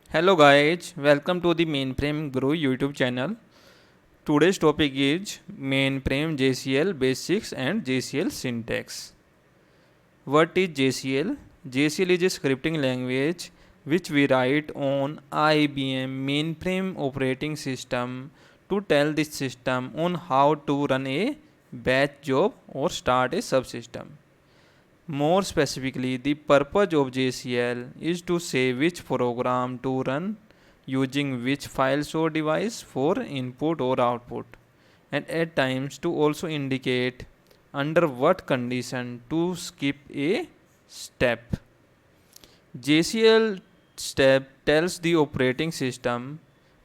Hello guys, welcome to the Mainframe Guru YouTube channel. Today's topic is Mainframe JCL Basics and JCL Syntax. What is JCL? JCL is a scripting language which we write on IBM mainframe operating system to tell this system on how to run a batch job or start a subsystem. More specifically, the purpose of JCL is to say which program to run using which files or device for input or output, and at times to also indicate under what condition to skip a step. JCL step tells the operating system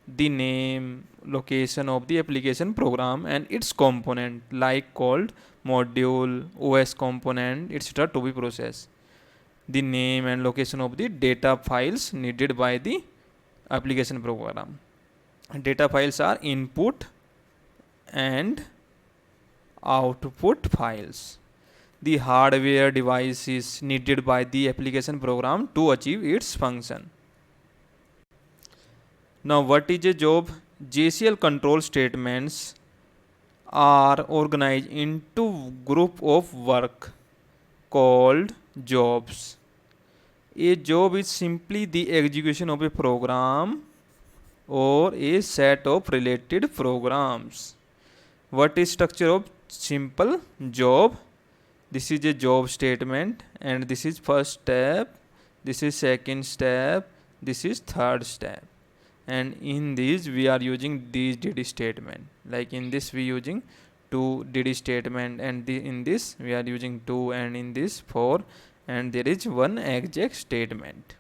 the name, location of the application program and its component like called module, OS component, etc. to be processed. The name and location of the data files needed by the application program. Data files are input and output files. The hardware device is needed by the application program to achieve its function. Now, what is a job? JCL control statements are organized into group of work called jobs. A job is simply the execution of a program or a set of related programs. What is structure of simple job? This is a job statement, and this is first step, this is second step, this is third step, and in these we are using these did statement. Like in this we using 2 did statement, and in this we are using 2, and in this 4, and there is one exec statement.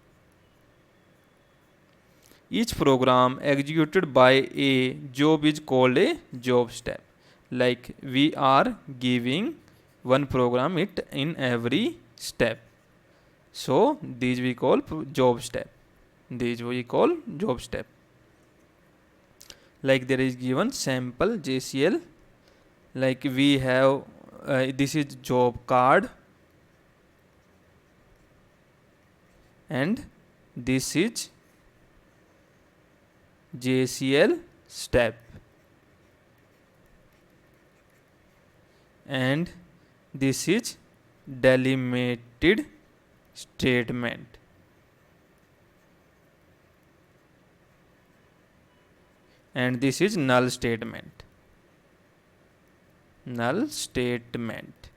Each program executed by a job is called a job step. Like we are giving one program it in every step, so these we call job step. These we call job step. Like there is given sample JCL. Like we have this is job card, and this is JCL step, and this is delimited statement, and this is null statement. Null statement.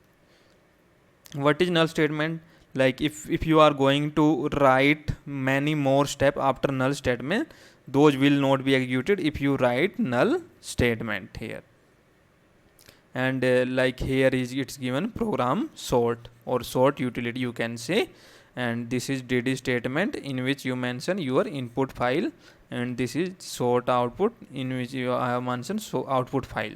What is null statement? Like if you are going to write many more steps after null statement, those will not be executed if you write null statement here. And like here is it's given program sort or sort utility you can say, and this is did statement in which you mention your input file, and this is sort output in which you have mentioned so output file,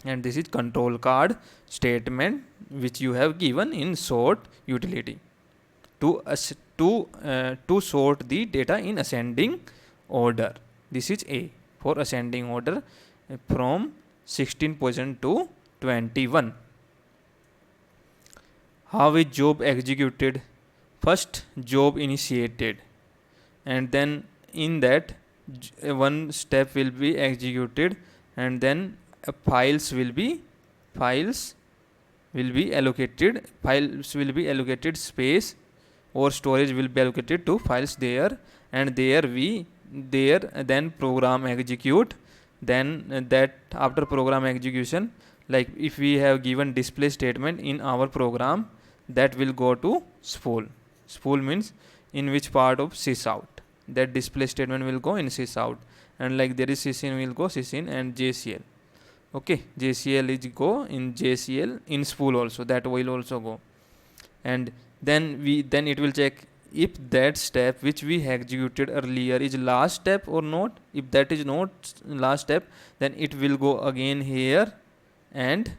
and this is control card statement which you have given in sort utility to sort the data in ascending order. This is A for ascending order from 16 position to 21. How is job executed? First job initiated, and then in that one step will be executed, and then files will be allocated space or storage will be allocated to files there, and there then program execute. Then that after program execution, like if we have given display statement in our program, that will go to spool. Spool means in which part of sysout, that display statement will go in sysout, and like there is sysin will go sysin and JCL. Okay, JCL is go in JCL in spool also, that will also go, and then it will check if that step which we executed earlier is last step or not. If that is not last step, then it will go again here, and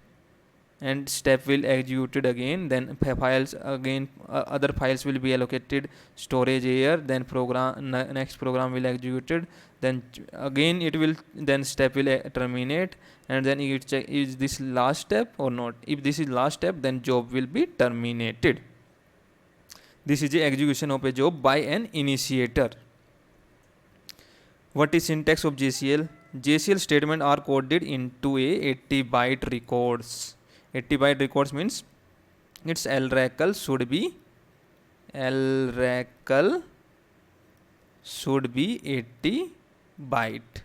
step will executed again, then files again, other files will be allocated storage here, then program next program will executed, then again it will, then step will terminate, and then it check is this last step or not. If this is last step, then job will be terminated. This is the execution of a job by an initiator. What is syntax of JCL? JCL statement are coded into a 80 byte records. 80 byte records means its LRACL should be 80 byte,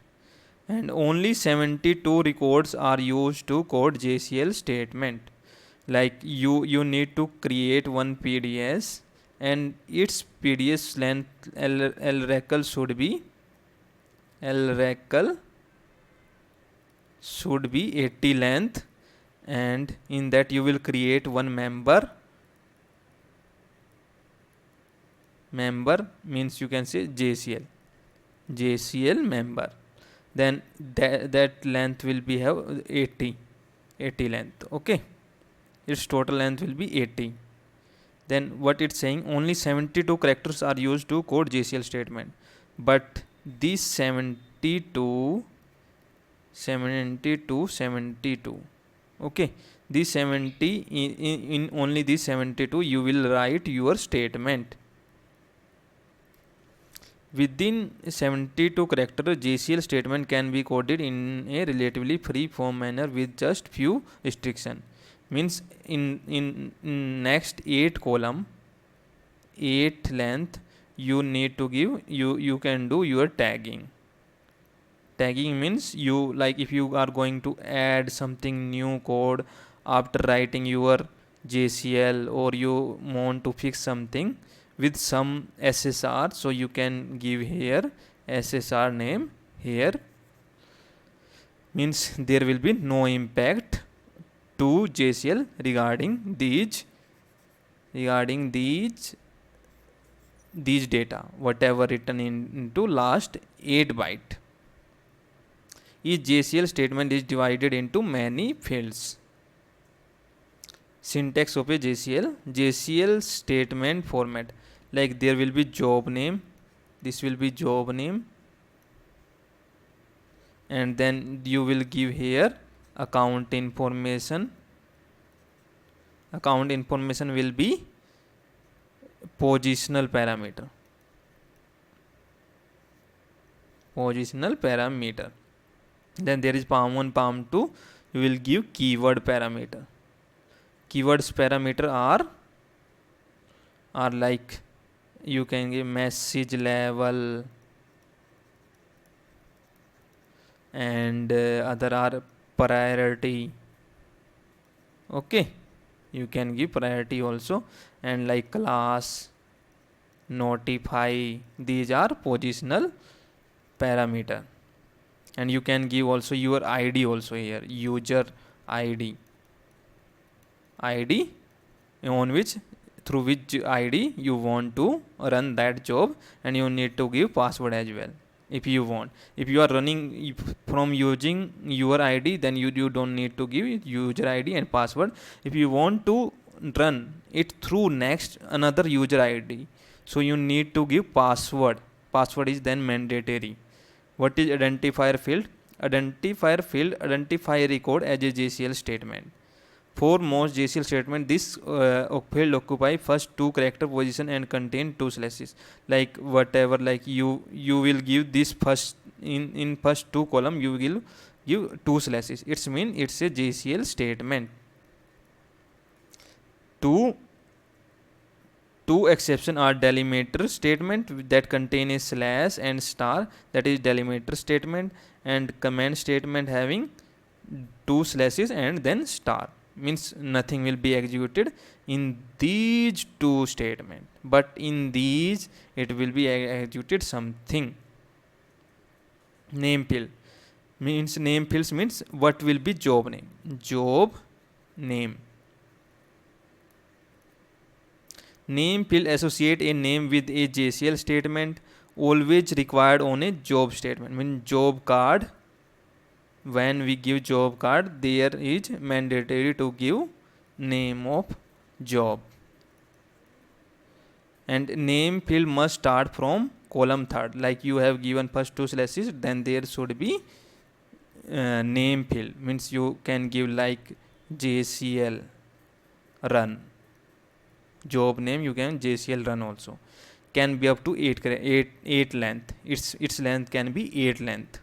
and only 72 records are used to code JCL statement. Like you need to create one PDS, and its PDS length LRACL should be 80 length, and in that you will create one member means you can say JCL member. Then that length will be have 80 length. Okay, its total length will be 80. Then what it's saying, only 72 characters are used to code JCL statement, but these 72, okay, these 70, in only these 72 you will write your statement. Within 72 characters, JCL statement can be coded in a relatively free form manner with just few restrictions. Means in next 8 column, 8 length, you need to give, you can do your tagging. Tagging means you, like if you are going to add something new code after writing your JCL, or you want to fix something with some SSR, so you can give here SSR name here. Means there will be no impact to JCL regarding these data, whatever written into last 8 byte. Each JCL statement is divided into many fields. Syntax of a JCL statement format. Like there will be job name, this will be job name, and then you will give here account information. Account information will be positional parameter. Then there is palm1, palm2, you will give keyword parameter. Keywords parameter are like, you can give message level, and other are priority. Okay, you can give priority also, and like class, notify, these are positional parameter. And you can give also your ID also here, user ID on which, through which ID you want to run that job, and you need to give password as well if you want. If you are running from using your ID, then you don't need to give user ID and password. If you want to run it through next another user ID, so you need to give password is then mandatory. What is identifier field? Identifier field identify record as a JCL statement. For most JCL statement, this field occupy first 2 character position and contain 2 slashes. Like whatever, like you will give this first, in first 2 column you will give 2 slashes. It's mean it's a JCL statement. Two exception are delimiter statement that contain a slash and star, that is delimiter statement, and command statement having 2 slashes and then star. Means nothing will be executed in these 2 statements, but in these it will be executed something. Name field means, name fields means what will be job name. Name field associate a name with a JCL statement, always required on a job statement. Mean job card, when we give job card, there is mandatory to give name of job, and name field must start from column third. Like you have given first 2 slashes, then there should be name field. Means you can give like JCL run, job name you can JCL run also. can be up to 8 length. Its length can be 8 length.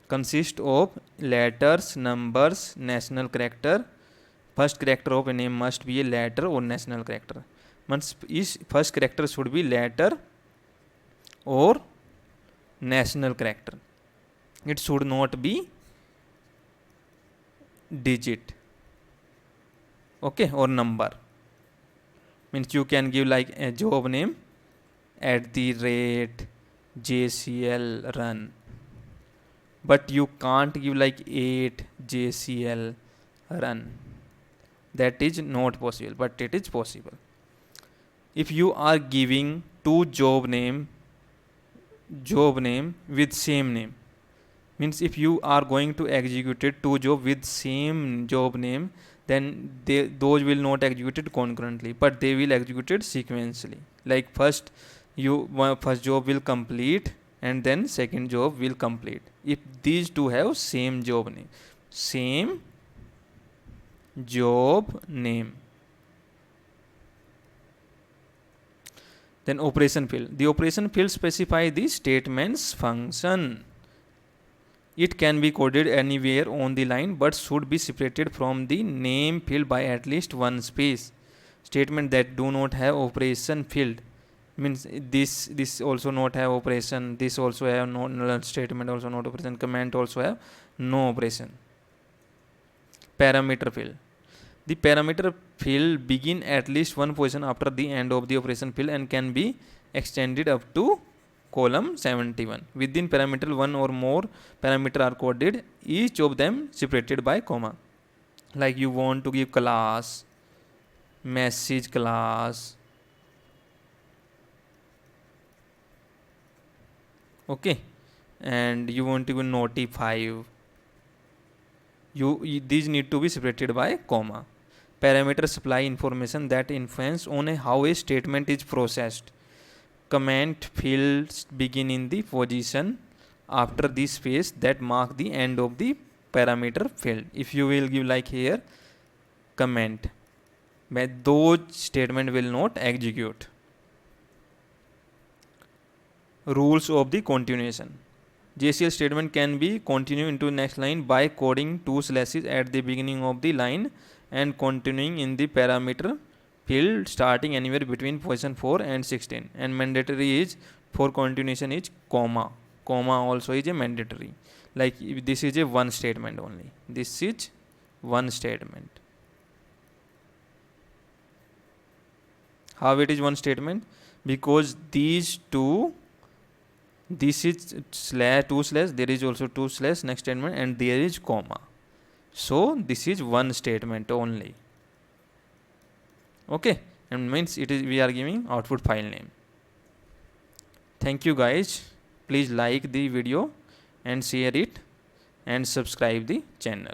Consist of letters, numbers, national character. First character of a name must be a letter or national character. Means first character should be letter or national character. It should not be digit, okay, or number. Means you can give like a job name @JCL run, but you can't give like 8 JCL run. That is not possible, but it is possible. If you are giving two job name with same name, means if you are going to execute it two job with same job name, then those will not executed concurrently, but they will executed sequentially. Like first job will complete and then second job will complete if these two have same job name. Then operation field. The operation field specify the statement's function. It can be coded anywhere on the line but should be separated from the name field by at least one space. Statement that do not have operation field, means this also not have operation, this also have no null statement, also not operation, comment also have no operation. Parameter field. The parameter field begin at least one position after the end of the operation field and can be extended up to column 71. Within parameter, one or more parameter are coded, each of them separated by comma. Like you want to give class, message class, okay, and you want to give notify. These need to be separated by comma. Parameters supply information that influence on how a statement is processed. Comment fields begin in the position after the space that mark the end of the parameter field. If you will give like here comment, but those statement will not execute. Rules of the continuation. JCL statement can be continued into next line by coding two slashes at the beginning of the line and continuing in the parameter field starting anywhere between position 4 and 16. And mandatory is for continuation is comma. Comma also is a mandatory. Like this is a one statement only. This is one statement. How it is one statement? Because these two, this is two slash, there is also two slash next statement and there is comma. So this is one statement only. Okay, and means it is we are giving output file name. Thank you guys. Please like the video and share it and subscribe the channel.